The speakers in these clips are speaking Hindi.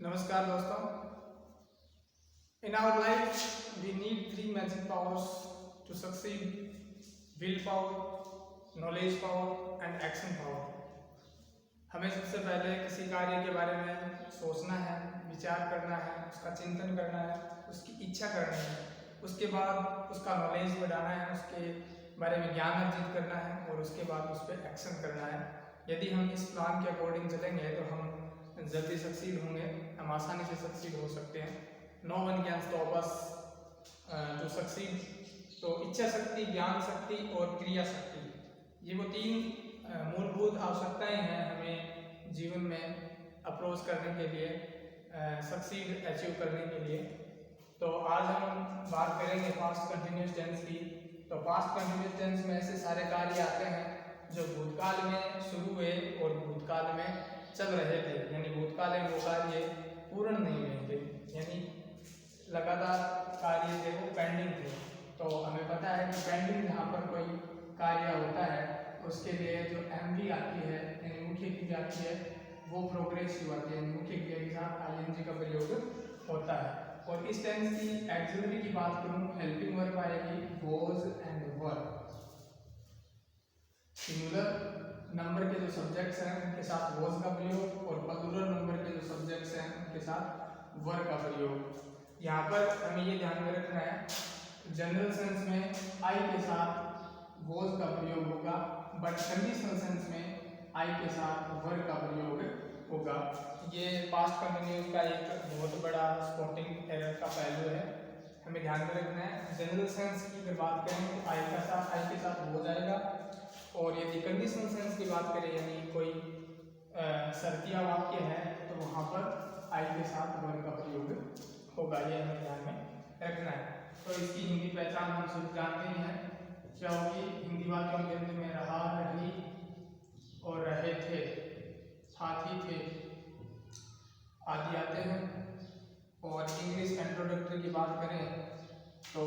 नमस्कार दोस्तों। In our life we need three magic powers to succeed: will power, knowledge power and action power. हमें सबसे पहले किसी कार्य के बारे में सोचना है, विचार करना है, उसका चिंतन करना है, उसकी इच्छा करनी है, उसके बाद उसका नॉलेज बढ़ाना है, उसके बारे में ज्ञान अर्जित करना है और उसके बाद उस पर एक्शन करना है। यदि हम इस प्लान के अकॉर्डिंग चलेंगे तो हम जल्दी सक्सीड होंगे, हम आसानी से सक्सीड हो सकते हैं। No one can stop us to succeed. तो इच्छा शक्ति, ज्ञान शक्ति और क्रिया शक्ति, ये वो तीन मूलभूत आवश्यकताएं हैं हमें जीवन में अप्रोच करने के लिए, सक्सीड अचीव करने के लिए। तो आज हम बात करेंगे पास्ट कंटिन्यूस टेंस की। तो पास्ट कंटिन्यूस टेंस में ऐसे सारे कार्य आते हैं जो भूतकाल में शुरू हुए और भूतकाल में चल रहे थे, यानी भूतकाल में वो कार्य पूर्ण नहीं हुए थे, यानी लगातार कार्य थे वो पेंडिंग थे। तो हमें पता है कि पेंडिंग जहाँ पर कोई कार्य होता है उसके लिए जो एमवी आती है, यानी मुख्य क्रिया आती है, वो प्रोग्रेसिव आती है, मुख्य क्रिया के साथ आईएनजी का प्रयोग होता है। और इस टेंस की एक्सिलरी की बात करूँ, हेल्पिंग वर्ब आएगी was and were. Singular number के जो सब्जेक्ट्स हैं उनके साथ वॉज का प्रयोग और प्लूरल नंबर के जो सब्जेक्ट्स हैं उनके साथ वर का प्रयोग। यहाँ पर हमें ये ध्यान में रखना है, जनरल सेंस में आई के साथ वॉज का प्रयोग होगा, बट कंडीशनल सेंस में आई के साथ वर का प्रयोग होगा। ये पास्ट कंटिन्यूस का एक बहुत बड़ा स्पॉटिंग एरर का पहलू है, हमें ध्यान में रखना है। जनरल सेंस की अगर बात करें तो आई के साथ हो जाएगा, और यदि कंडीशनल सेंस की बात करें यानी कोई शर्तिया वाक्य है तो वहाँ पर आई के साथ वर का प्रयोग होगा, ये हमें ध्यान में रखना है। तो इसकी हिंदी पहचान हम सब जानते ही हैं, क्या होगी? हिंदी वाक्यों के अंदर में रहा, रही और रहे थे, साथी थे आदि आते हैं। और इंग्लिश इंट्रोडक्टरी की बात करें तो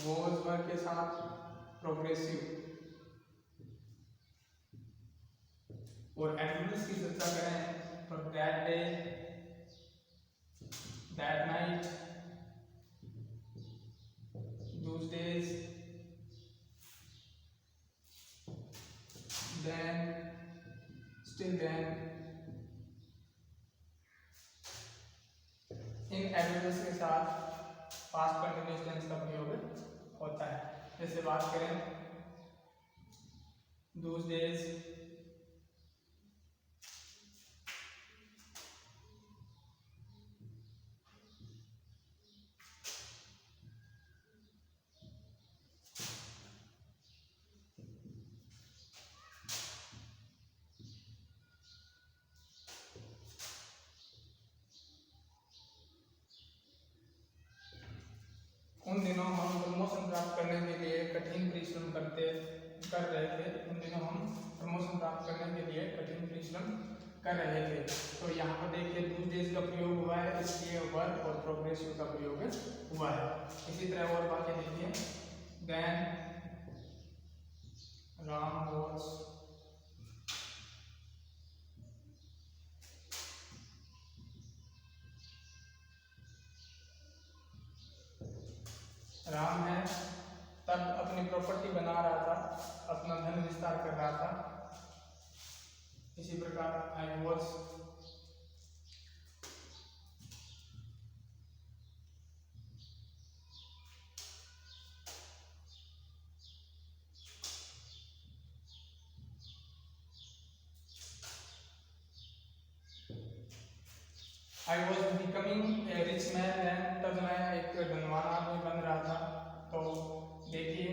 वॉज वर के साथ प्रोग्रेसिव, और एडवर्ब्स की चर्चा करें तो that day, that night, those days, then, still then. इन एडवर्ब्स के साथ पास्ट कंटिन्यूअस टेंस का प्रयोग होता है। जैसे बात करें दोज डेज, उन दिनों हम प्रमोशन प्राप्त करने के लिए कठिन परिश्रम कर रहे थे। उन दिनों हम प्रमोशन प्राप्त करने के लिए कठिन परिश्रम कर रहे थे। तो यहाँ पर देखिए दूज डेज का प्रयोग हुआ है, इसलिए वर्ब और प्रोग्रेसिव का प्रयोग हुआ है। इसी तरह और वाक्य देखिए, देन राम वॉज, राम है तब अपनी प्रॉपर्टी बना रहा था, अपना धन विस्तार कर रहा था। इसी प्रकार I was, I was becoming a rich man then, तब मैं एक धनवान आदमी बन रहा था। तो देखिए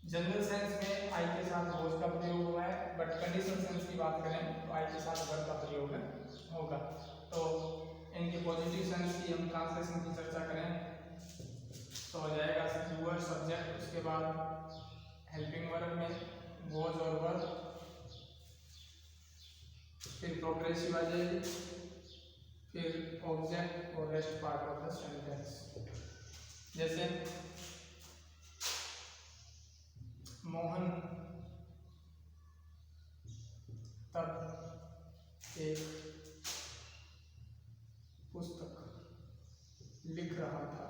जनरल सेंस में आई के साथ वॉज का प्रयोग हुआ है, बट कंडीशनल सेंस की बात करें तो आई के साथ वर का प्रयोग होगा। तो इनके पॉजिटिव सेंस की हम ट्रांसलेशन की चर्चा करें तो हो जाएगा यूअर सब्जेक्ट, उसके बाद हेल्पिंग वर्ब में वॉज और वर, फिर प्रोग्रेसिव आ जाएगी, फिर ऑब्जेक्ट और rest part of the sentence. जैसे मोहन तब एक लिख रहा था।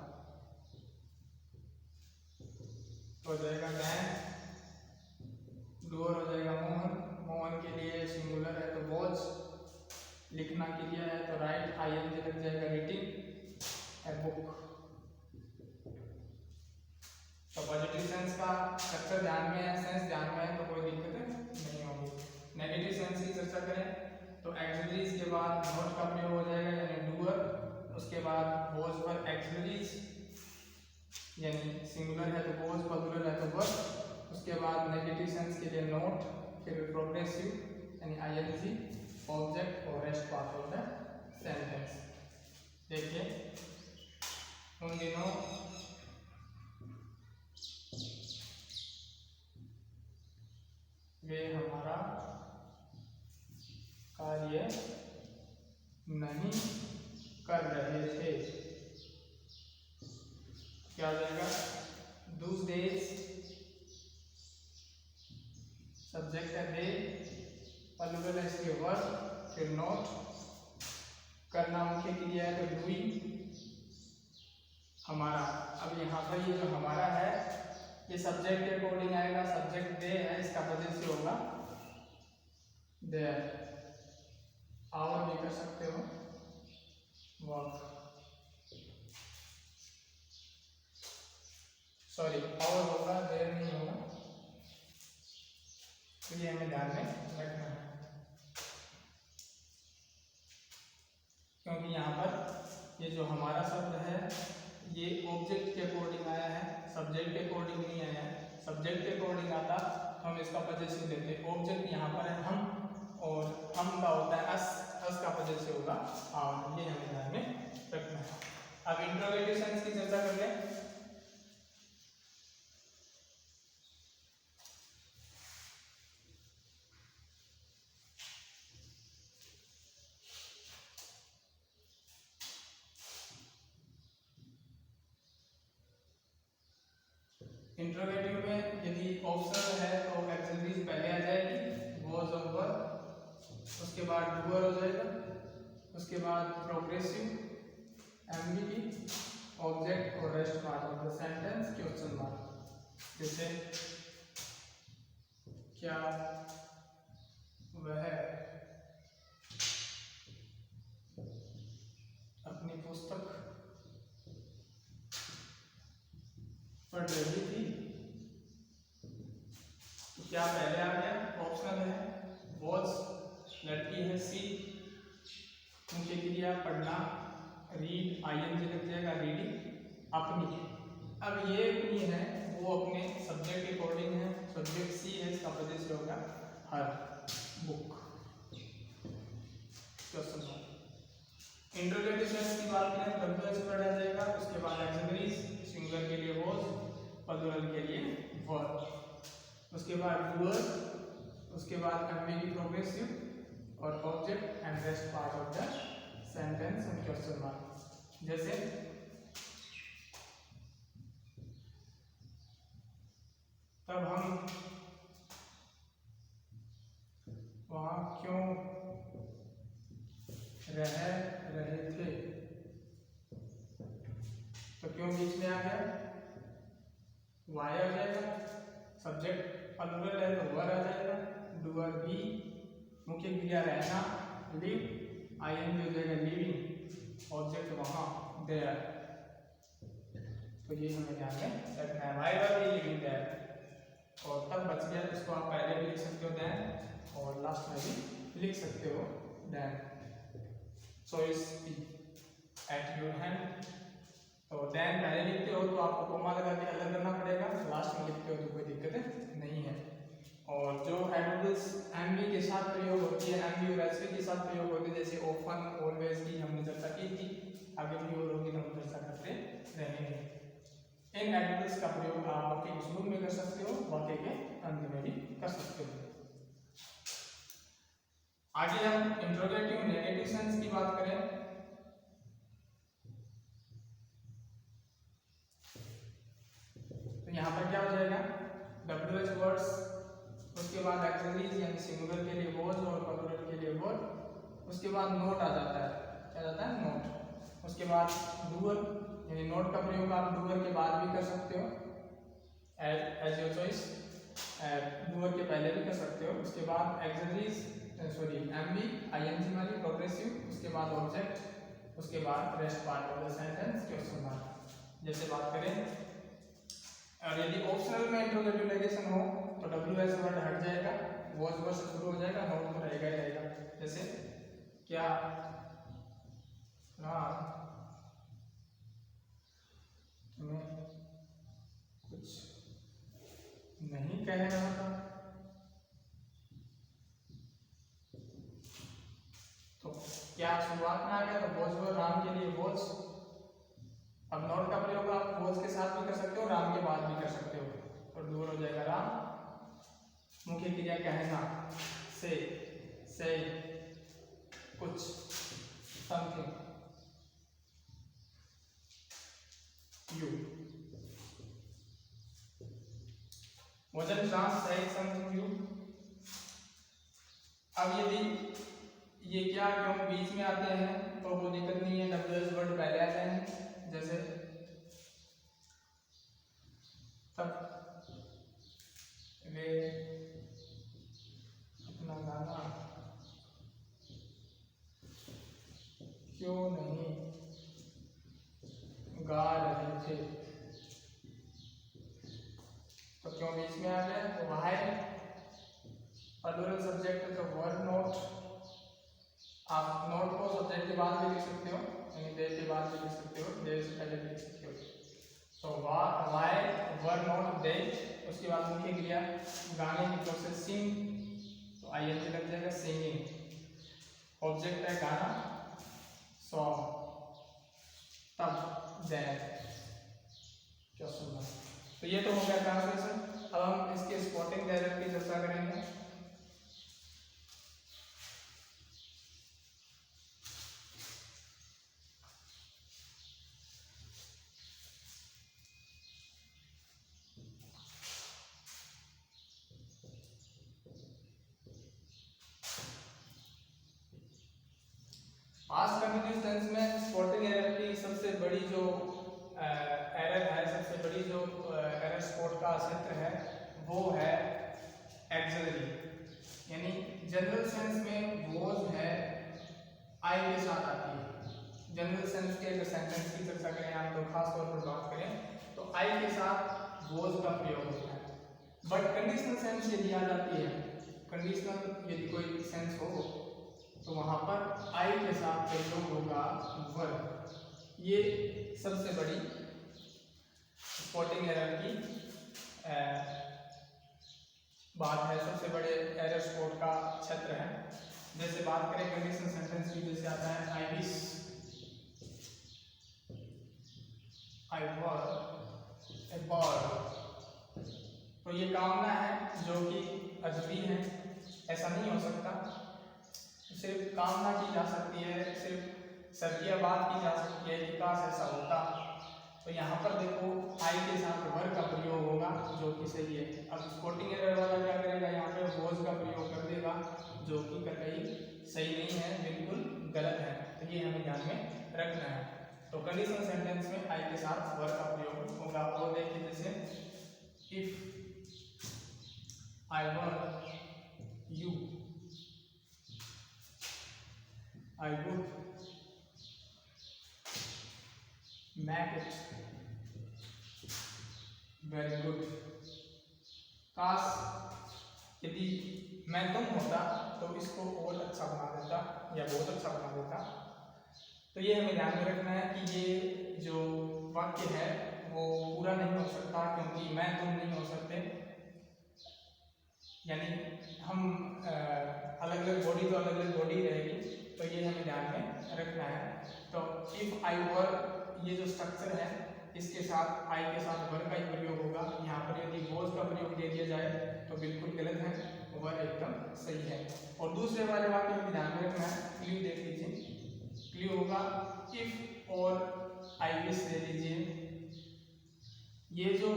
तो हो जाएगा डैन, डूअर हो जाएगा मोहन, मोहन के लिए सिंगुलर है तो वॉच, लिखना क्रिया है तो राइट, आईएनजी लग जाएगा रीडिंग ए बुक। तो पॉजिटिव सेंस का स्ट्रक्चर ध्यान में है, सेंस ध्यान में है तो कोई दिक्कत नहीं होगी। नेगेटिव सेंस की चर्चा करें तो एक्सिलरीज के बाद नोट का प्रयोग हो जाएगा यानी डूअर, उसके बाद वॉज पर एक्सिलरीज यानी सिंगुलर है तो वॉज, प्लूरल है तो वर्ब, उसके बाद नेगेटिव सेंस के लिए नोट, फिर प्रोग्रेसिव यानी आईएनजी, ऑब्जेक्ट और rest part of the sentence. देखिए उन दिनों वे हमारा कार्य नहीं कर रहे थे। क्या हो जाएगा? दूस डेज, सब्जेक्ट है दे, प्लूरल है इसलिए वर्ब, फिर नोट, करना मुख्य क्रिया है तो डूइंग, हमारा। अब यहाँ पर ये जो हमारा है ये सब्जेक्ट के अकॉर्डिंग आएगा, सब्जेक्ट दे है इसका पोजेसिव होगा देयर, आवर भी कर सकते हो वर्क, सॉरी आवर होगा देयर नहीं होगा, तो ये हमें ध्यान में रखना है क्योंकि यहाँ पर ये जो हमारा शब्द है ये ऑब्जेक्ट के अकॉर्डिंग आया है, सब्जेक्ट के अकॉर्डिंग नहीं आया है। सब्जेक्ट के अकॉर्डिंग आता तो हम इसका पोजेसिव देते, ऑब्जेक्ट यहाँ पर है हम और हम का होता है अस, अस का पोजेसिव होगा और ये हमें ध्यान में रखना है। अब इंट्रोगेटिव सेंस की चर्चा कर लें। इंट्रोगेटिव में यदि ऑप्शनल है तो एक्सिलरीज पहले आ जाएगी, वॉज और वर्ब, उसके बाद डूअर हो जाएगा, उसके बाद प्रोग्रेसिव, एमवी, ऑब्जेक्ट और rest part of the sentence, question mark. जैसे क्या वह अपनी पुस्तक पढ़ रही थी, तो क्या पहले आ गया? ऑप्शनल है, वॉज, लड़की है सी, मुख्य क्रिया पढ़ना, रीड, आईएनजी लग जाएगा रीडिंग, अपनी। अब ये अपनी है वो अपने सब्जेक्ट के अकॉर्डिंग है, सब्जेक्ट सी है इसका पोजेसिव होगा her, book, question mark. Interrogative sense की बात करें तो डब्ल्यूएच वर्ड आ जाएगा, उसके बाद एक्सिलरीज, सिंगुलर के लिए वॉज, प्लूरल के लिए वर्ब, उसके बाद डूअर, उसके बाद एमवी की प्रोग्रेसिव और object and rest part of the sentence and question mark. जैसे तब हम वहां क्यों रह रहे थे, तो क्यों बीच में आ गया? वाई आ जाएगा, सब्जेक्ट प्लूरल है तो वर आ जाएगा, डूअर बी, मुख्य क्रिया रहना, लिव, आईएनजी हो जाएगा लिविंग, ऑब्जेक्ट वहां देयर। तो ये हमें ध्यान में रखना है, why were be living there. और तब बच गया, इसको आप पहले भी लिख सकते हो देन, और लास्ट में भी लिख सकते हो then. Choice at your hand. तो देन पहले लिखते हो तो आपको कोमा लगा के अलग करना पड़ेगा, लास्ट में लिखते हो तो कोई दिक्कत नहीं है। और जो एडवर्ब्स एमवी के साथ प्रयोग होती है, एमवी और एसवी के साथ प्रयोग होती है, जैसे ओपन, ऑलवेज की हमने चर्चा की थी, आगे भी और होगी तो हम चर्चा करते रहेंगे। इन एडवर्ब्स का प्रयोग आप वाक्य के शुरू में कर सकते हो, वाक्य के अंत में भी कर सकते हो। आगे हम इंट्रोगेटिव नेगेटिव सेंस की बात करें तो यहाँ पर क्या हो जाएगा? डब्ल्यूएच वर्ड्स, उसके बाद एक्सिलरीज यानी सिंगुलर के लिए वॉज और प्लूरल के लिए वर्ब, उसके बाद नोट आ जाता है, क्या जाता है? नोट, उसके बाद डूअर, यानी नॉट का प्रयोग आप डूअर के बाद भी कर सकते हो, एज योर चॉइस, डूअर के पहले भी कर सकते हो। उसके बाद एक्सिलरीज सॉरी एमबी आईएनजी वाली प्रोग्रेसिव, उसके बाद ऑब्जेक्ट, उसके बाद rest part of the sentence, question mark. जैसे बात करें, और यदि ऑप्शनल में इंट्रोगेटिव नेगेशन हो तो डब्ल्यूएस वर्ड हट जाएगा, वॉज वर्ड से शुरू हो जाएगा, नॉट तो रहेगा ही रहेगा। जैसे क्या मैं कुछ नहीं कह रहा था, तो क्या शुरुआत में आ गया, तो वॉज वर्ड राम के लिए वॉज। अब नॉट का प्रयोग आप वॉज के साथ भी कर सकते हो, राम के बाद भी कर सकते हो, और दूर हो जाएगा राम। मुख्य क्रिया कहना, से कुछ, समथिंग, यू। वजन ट्रांस से समथिंग यू। अब यदि ये क्या क्यों बीच में आते हैं तो कोई दिक्कत नहीं है, डब्ल्यूएस वर्ड पहले आते हैं। जैसे तब वे अपना गाना क्यों नहीं गा रहे थे, तो क्यों बीच में आ गया, तो वाई प्लूरल सब्जेक्ट है तो वर्ड नोट। आप नोट को सब्जेक्ट के बाद भी लिख सकते हो, यानी दे के बाद भी लिख सकते हो, दे से पहले भी लिख सकते हो। तो वाई वर्ड नोट दे, उसके बाद मुख्य क्रिया गाने की प्रोसेस सिंग, तो आईएनजी लग जाएगा, सिंगिंग। ऑब्जेक्ट है गाना, सॉन्ग, तब देन क्वेश्चन मार्क। तो ये तो हो गया ट्रांसलेशन। अब हम इसके स्पॉटिंग एरर की चर्चा करेंगे। पास्ट कंटिन्यूअस टेंस में स्पॉटिंग एरर की सबसे बड़ी जो एरर है, सबसे बड़ी जो एरर स्पॉट का क्षेत्र है वो है एक्सिलरी, यानी जनरल सेंस में वॉज है आई के साथ आती है। जनरल सेंस के जो सेंटेंस की चर्चा करें आप तो खास तौर पर बात करें तो आई के साथ वॉज का प्रयोग होता है। बट कंडीशनल सेंस यदि आ जाती है, कंडीशनल यदि कोई सेंस हो तो वहां पर आई के साथ प्रयोग होगा वर्ब। ये सबसे बड़ी स्पॉटिंग एरर की बात है, सबसे बड़े एरर स्पॉट का क्षेत्र है। जैसे बात करें कंडीशनल सेंटेंस की, जैसे आता है I wish, I were A bird, तो ये कामना है जो कि अजनबी है, ऐसा नहीं हो सकता। सिर्फ कामना की जा सकती है, सिर्फ सर्दिया बात की जा सकती है कि काश ऐसा होता। तो यहाँ पर देखो आई के साथ वर्ब का प्रयोग होगा जो कि सही है। अब स्पॉटिंग एरर वाला क्या करेगा, यहाँ पे वॉज का प्रयोग कर देगा जो कि कतई सही नहीं है, बिल्कुल गलत है। तो ये हमें ध्यान में रखना है। तो कंडीशनल सेंटेंस में आई के साथ वर्ब का प्रयोग होगा। और देखिए जैसे if I were you, I would make it very good. काश यदि मैं तुम होता तो इसको और अच्छा बना देता या बहुत अच्छा बना देता। तो ये हमें ध्यान में रखना है कि ये जो वाक्य है वो पूरा नहीं हो सकता क्योंकि मैं तुम नहीं हो सकते, यानी हम अलग अलग बॉडी तो अलग अलग बॉडी रहेगी, तो ये हमें ध्यान में रखना है। तो इफ आई वर, ये जो स्ट्रक्चर है इसके साथ आई के साथ वर का ही प्रयोग होगा। यहाँ पर यदि वॉज का प्रयोग दे दिया जाए तो बिल्कुल गलत है, वर एकदम सही है। और दूसरे वाले वाक्य में ध्यान में रखना है, क्ल्यू देख लीजिए, क्ल्यू होगा इफ और आई विश दे लीजिए। ये जो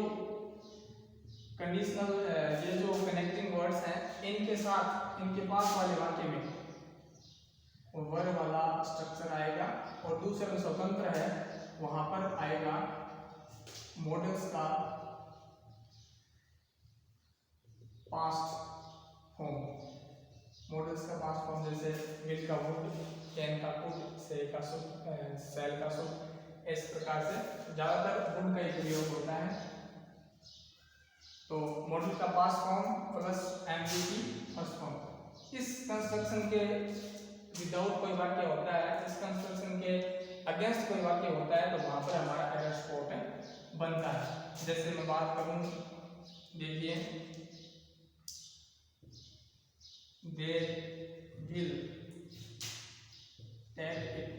कंडीशनल, ये जो कनेक्टिंग वर्ड्स हैं इनके साथ इनके पास वाले वाक्य में वर्ब वाला स्ट्रक्चर आएगा। और दूसरा स्वतंत्र है वहां पर आएगा मॉडल्स का पास्ट फॉर्म। मॉडल्स का पास्ट फॉर्म जैसे विल का वुड, कैन का कुड, से का सुड, सेल का सुड, इस प्रकार से ज्यादातर वुड का ही प्रयोग होता है। तो मॉडल का पास्ट फॉर्म प्लस एमवी की फर्स्ट फॉर्म। इस कंस्ट्रक्शन के विदाउट कोई वाक्य होता है, इस कंस्ट्रक्शन के अगेंस्ट कोई वाक्य होता है, तो वहां पर हमारा एरर स्पॉट बनता है। जैसे मैं बात करूं, देखिए they will take it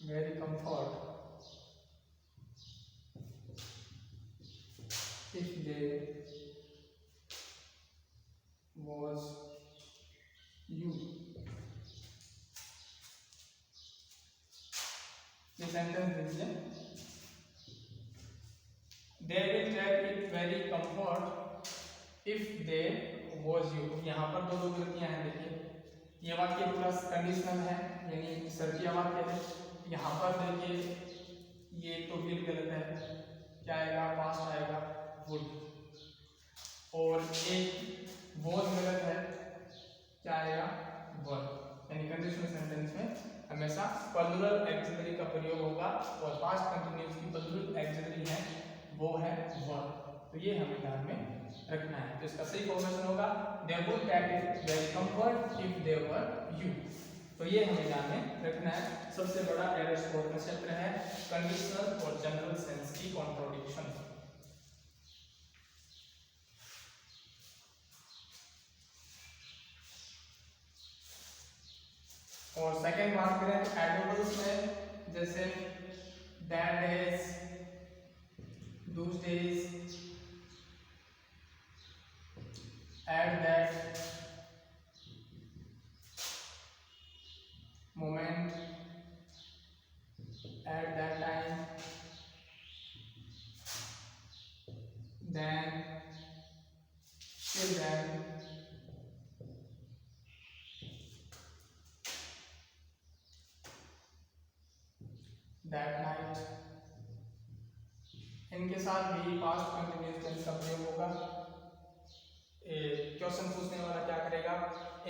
very comfort if there was you। ये सेंटेंस देखिए, they will take it very comfort if there was you। यहाँ पर दो गलतियां हैं। देखिए ये वाक्य प्लस कंडीशनल है, यानी शर्तिया वाक्य है। यहाँ पर देखिए ये तो विल गलत है, क्या आएगा, पास्ट आएगा वुड। और एक बहुत गलत है, क्या आएगा, वर। यानी कंडीशनल सेंटेंस में हमेशा प्लूरल एक्सिलरी का प्रयोग होगा, और पास्ट कंटिन्यूअस की प्लूरल एक्सिलरी है वो है वर। तो ये हमें ध्यान में रखना है। तो इसका सही फॉर्मेशन होगा they would take it very comfort if they were you. तो ये हमें ध्यान में रखना है। सबसे बड़ा एरर स्पॉट का क्षेत्र है कंडीशनल और जनरल सेंस की कॉन्ट्रडिक्शन। और सेकंड बात करें तो एडवर्ब्स में, जैसे that days, those days, at that moment, at that time, then, till then, that night। इनके साथ भी पास्ट कंटिन्यूअस टेंस का प्रयोग होगा। क्वेश्चन पूछने वाला क्या करेगा,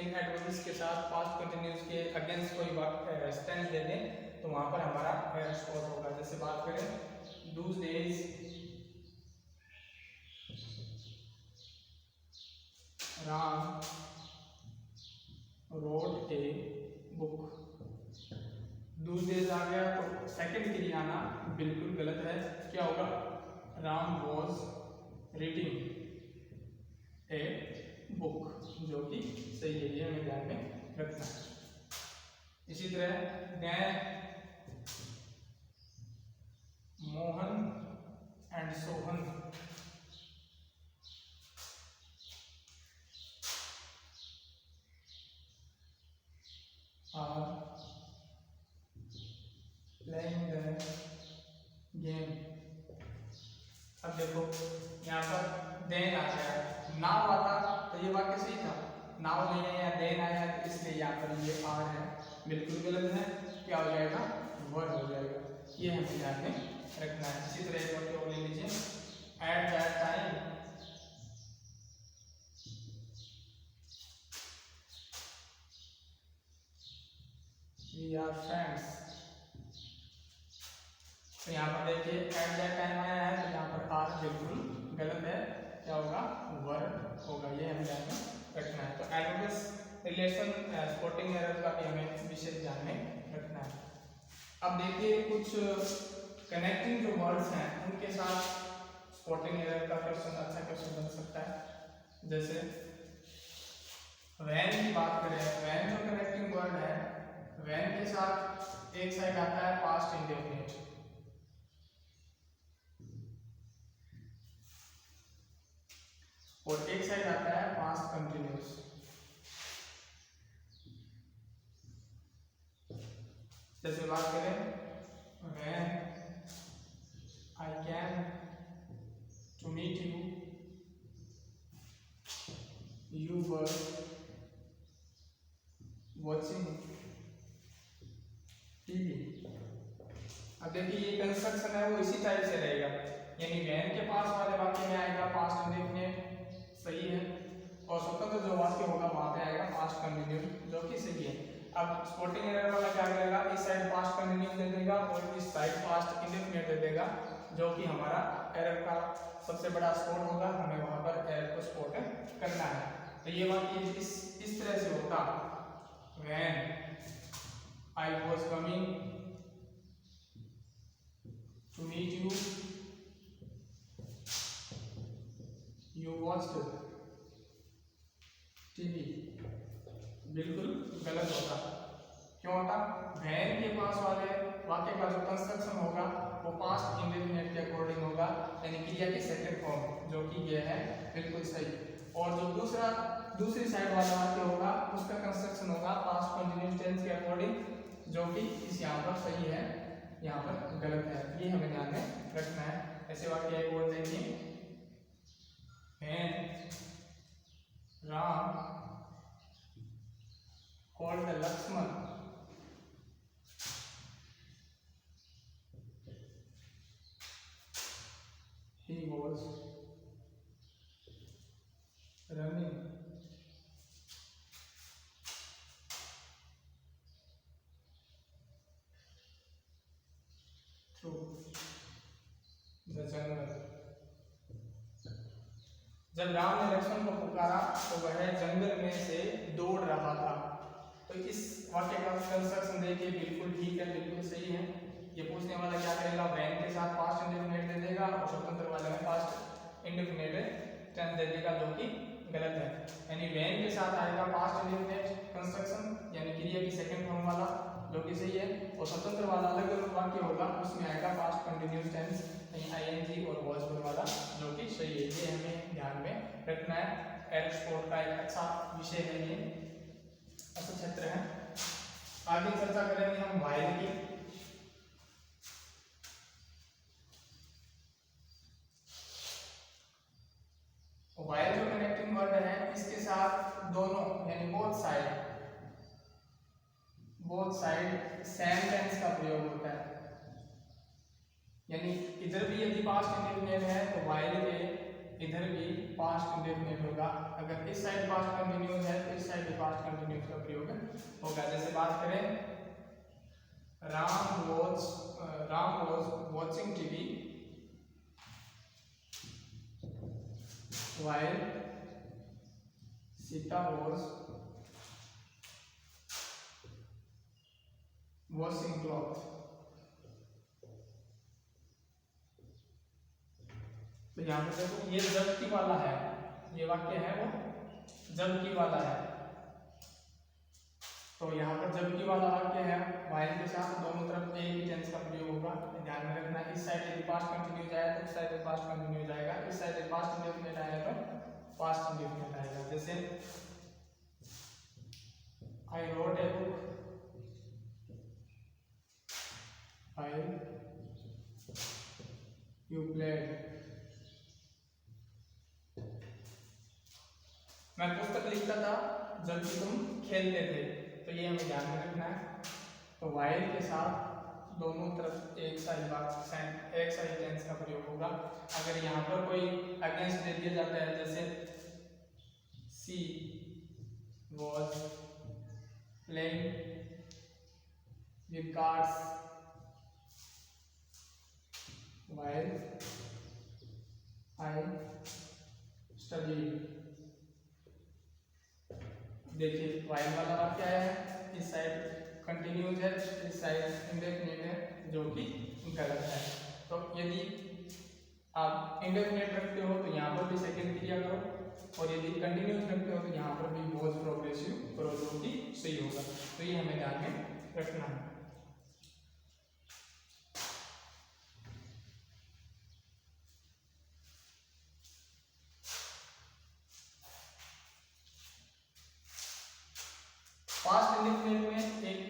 इन एडवर्ब्स के साथ पास्ट कंटिन्यूअस के अगेंस्ट कोई टेंस दे दें तो वहां पर हमारा एरर स्पॉट होगा। जैसे बात करें दूस days, Ram wrote a book. दूस डेज आ गया तो सेकंड के लिए आना बिल्कुल गलत है। क्या होगा, Ram was reading a book, जो कि सही है। ये हमें ध्यान में रखना है। इसी तरह मैं Mohan and Sohan are playing the game। अब देखो यहाँ पर देन आ गया, नाउ आता तो ये वाक्य सही था, नाउ नहीं है या देन आया तो इसलिए यहाँ पर ये आर है, बिल्कुल गलत है। क्या हो जाएगा, वर हो जाएगा। ये हमें ध्यान में रखना है। इसी तरह एक वाक्य और ले लीजिए, at that time we are friends. तो यहाँ पर देखिए एट दैट टाइम आया है, तो यहाँ पर आर बिल्कुल गलत है। क्या होगा, वर्ड होगा। ये हमें ध्यान में रखना है। तो एडवर्ब्स रिलेशन स्पॉटिंग एरर का भी हमें विशेष ध्यान में रखना है। अब देखिए कुछ कनेक्टिंग जो वर्ड्स हैं उनके साथ स्पॉटिंग एरर का क्वेश्चन, अच्छा क्वेश्चन बन सकता है। जैसे व्हेन की बात करें, व्हेन जो कनेक्टिंग वर्ड है, व्हेन के साथ एक साइड आता है पास्ट इंडेफिनिट, और एक साइड आता है पास्ट कंटिन्यूअस। जैसे बात करें when I came to meet you, you were watching TV। अब देखिए ये कंस्ट्रक्शन है वो इसी टाइप से रहेगा, यानी वैन के पास वाले वाक्य में आएगा पास्ट इंडेफिनिट, सही है, और स्वतंत्र जो वाक्य होगा वहां पे आएगा पास्ट कंटिन्यूस, जो कि सही है। अब स्पोर्टिंग एरर वाला क्या करेगा, इस साइड पास्ट कंटिन्यूस दे देगा और इस साइड पास्ट इंडेफिनिट दे देगा, जो कि हमारा एरर का सबसे बड़ा स्पॉट होगा, हमें वहां पर एरर को स्पॉट करना है। तो ये वाक्य इस तरह से होता, when I was coming to meet you, you watched TV. बिल्कुल गलत होता। क्यों होता, वैन के पास वाले वाक्य का जो कंस्ट्रक्शन होगा वो पास्ट इंडेफिनिट के अकॉर्डिंग होगा, यानी क्रिया की सेकंड फॉर्म, जो कि ये है बिल्कुल सही। और जो दूसरी साइड वाला वाक्य होगा उसका कंस्ट्रक्शन होगा पास्ट कंटिन्यूस टेंस के अकॉर्डिंग, जो कि इस यहाँ पर सही है, यहाँ पर गलत है, ये हमें ध्यान में रखना है। ऐसे वाक्य एक और देखिए, when Ram called the Lakshman he was running through the jungle। जब राम ने लक्ष्मण को पुकारा तो वह जंगल में से दौड़ रहा था। तो इस वाक्य का कंस्ट्रक्शन देखिए बिल्कुल ठीक है, बिल्कुल सही है। ये पूछने वाला क्या करेगा, वैन के साथ पास्ट इंडेफिनिट दे देगा और स्वतंत्र वाले में पास्ट इंडेफिनिट टेंस दे देगा, जो कि गलत है। यानी वैन के साथ आएगा पास्ट इंडेफिनिट कंस्ट्रक्शन, यानी क्रिया की सेकंड फॉर्म वाला, जो कि सही है, और स्वतंत्र वाला अलग वाक्य होगा उसमें आएगा पास्ट कंटिन्यूस टेंस, यानी आईएनजी और वॉज वर्ब वाला, जो कि सही है। ये हमें ध्यान में रखना है। एरर स्पॉट का एक अच्छा विषय है ये, अच्छा क्षेत्र है। आगे चर्चा करेंगे हम वाइल की। वाइल जो कनेक्टिंग वर्ड है इसके साथ दोनों यानी बोथ साइड सेम टेंस का प्रयोग होता है, यानी इधर भी यदि पास्ट इंडेफिनिट है तो वाइल के इधर भी पास्ट इंडेफिनिट होगा। अगर इस साइड पास्ट कंटिन्यूस है तो इस साइड भी पास्ट कंटिन्यूस का प्रयोग होगा। जैसे बात करें, Ram was watching TV while Sita was washing cloth। तो यहाँ पे देखो ये जबकि वाला है, ये वाक्य है वो जबकि वाला है। तो यहाँ पर जबकि वाला वाक्य है, while के साथ दोनों तरफ एक ही टेंस का प्रयोग होगा, ध्यान में रखना। इस साइड यदि पास्ट कंटिन्यूस आया तो इस साइड में पास्ट कंटिन्यूस आएगा, इस साइड में पास्ट इंडेफिनिट आया तो पास्ट इंडेफिनिट आएगा। जैसे I wrote a book while you played। मैं पुस्तक लिखता था जबकि तुम खेलते थे। तो ये हमें ध्यान में रखना है। तो while के साथ दोनों तरफ एक सा ही टेंस का प्रयोग होगा। अगर यहाँ पर कोई अगेंस्ट दे दिया जाता है, जैसे she was playing with cards while I studied। देखिए while वाला वाक्य है, इस साइड कंटिन्यूस है, इस साइड इंडेफिनिट है, जो कि गलत है। तो यदि आप इंडेफिनिट रखते हो तो यहाँ पर भी सेकंड क्रिया करो, और यदि कंटिन्यूस रखते हो तो यहाँ पर भी वॉज प्रोग्रेसिव करो, जो कि सही होगा। तो ये हमें ध्यान में रखना है। पास्ट इंडेफिनिट में एक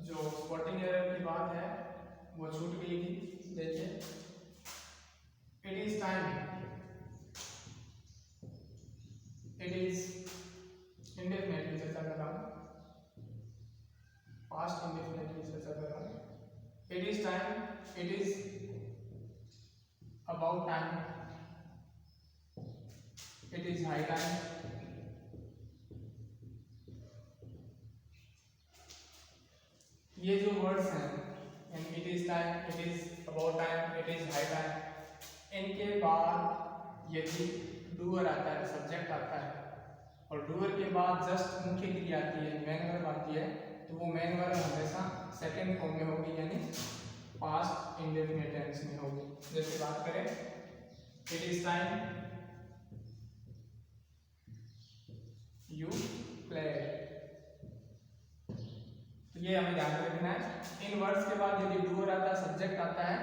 जो स्पॉटिंग एरर की बात है वो छूट गई थी। देखिए, it is time, it is indefinite की चर्चा कर रहा हूँ, पास्ट इंडेफिनिट की चर्चा कर रहा हूँ। It is time. It is about time. It is high time. ये जो वर्ड्स हैं, it is time, it is about time, it is high time, इनके बाद यदि डूअर आता है, सब्जेक्ट आता है, और डूअर के बाद जस्ट मुख्य क्रिया आती है, मेन वर्ब आती है, तो वो मेन वर्ब हमेशा सेकंड फॉर्म में होगी, यानी पास्ट इंडेफिनिट टेंस में होगी। जैसे बात करें, it is time you play, तो ये हमें ध्यान रखना है। इन वर्ड्स के बाद यदि डूअर आता है, सब्जेक्ट आता है,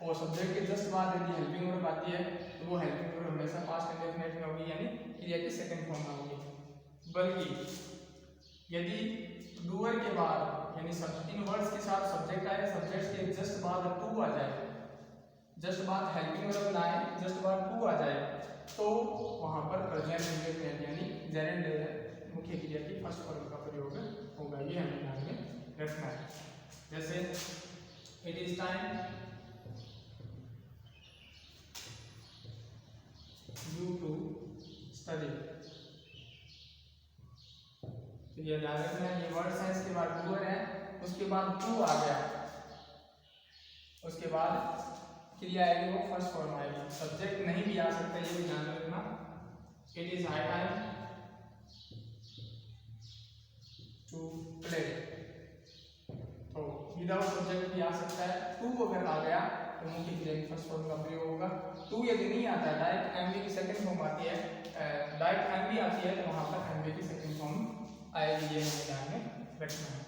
और सब्जेक्ट के जस्ट बाद यदि हेल्पिंग वर्ब आती है, तो वो हेल्पिंग वर्ब हमेशा पास्ट इंडेफिनिट में होगी, यानी क्रिया की सेकंड फॉर्म में होगी। बल्कि यदि डूअर के बाद यानी इन वर्ड्स के साथ सब्जेक्ट आए, सब्जेक्ट के जस्ट बाद टू आ जाए, जस्ट बाद हेल्पिंग वर्ब ना आए, जस्ट बाद टू आ जाए, तो वहां पर प्रेजेंट इंडेफिनिट यानी जेरेंट मुख्य क्रिया की फर्स्ट फॉर्म का प्रयोग होगा। ये हमें ध्यान में रखना है। जैसे it is time you to study, तो ये ध्यान रखना है। ये वर्ड्स हैं, इसके बाद डूअर है, उसके बाद टू आ गया, उसके बाद क्रिया आएगी, वो फर्स्ट फॉर्म आएगी, सब्जेक्ट नहीं भी आ सकता, ये भी ध्यान रखना। It is high time to play, तो विदाउट सब्जेक्ट भी आ सकता है। टू अगर आ गया तो मुख्य क्रिया की फर्स्ट फॉर्म का प्रयोग होगा। टू यदि नहीं आता, डायरेक्ट एमवी की सेकंड फॉर्म आती है, डायरेक्ट एमवी आती है, तो वहां पर एमवी की सेकंड फॉर्म आएगी, ये हमें ध्यान में रखना है।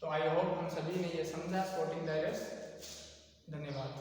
तो आई होप हम सभी ने ये समझा स्पोर्टिंग डायरेक्ट। धन्यवाद।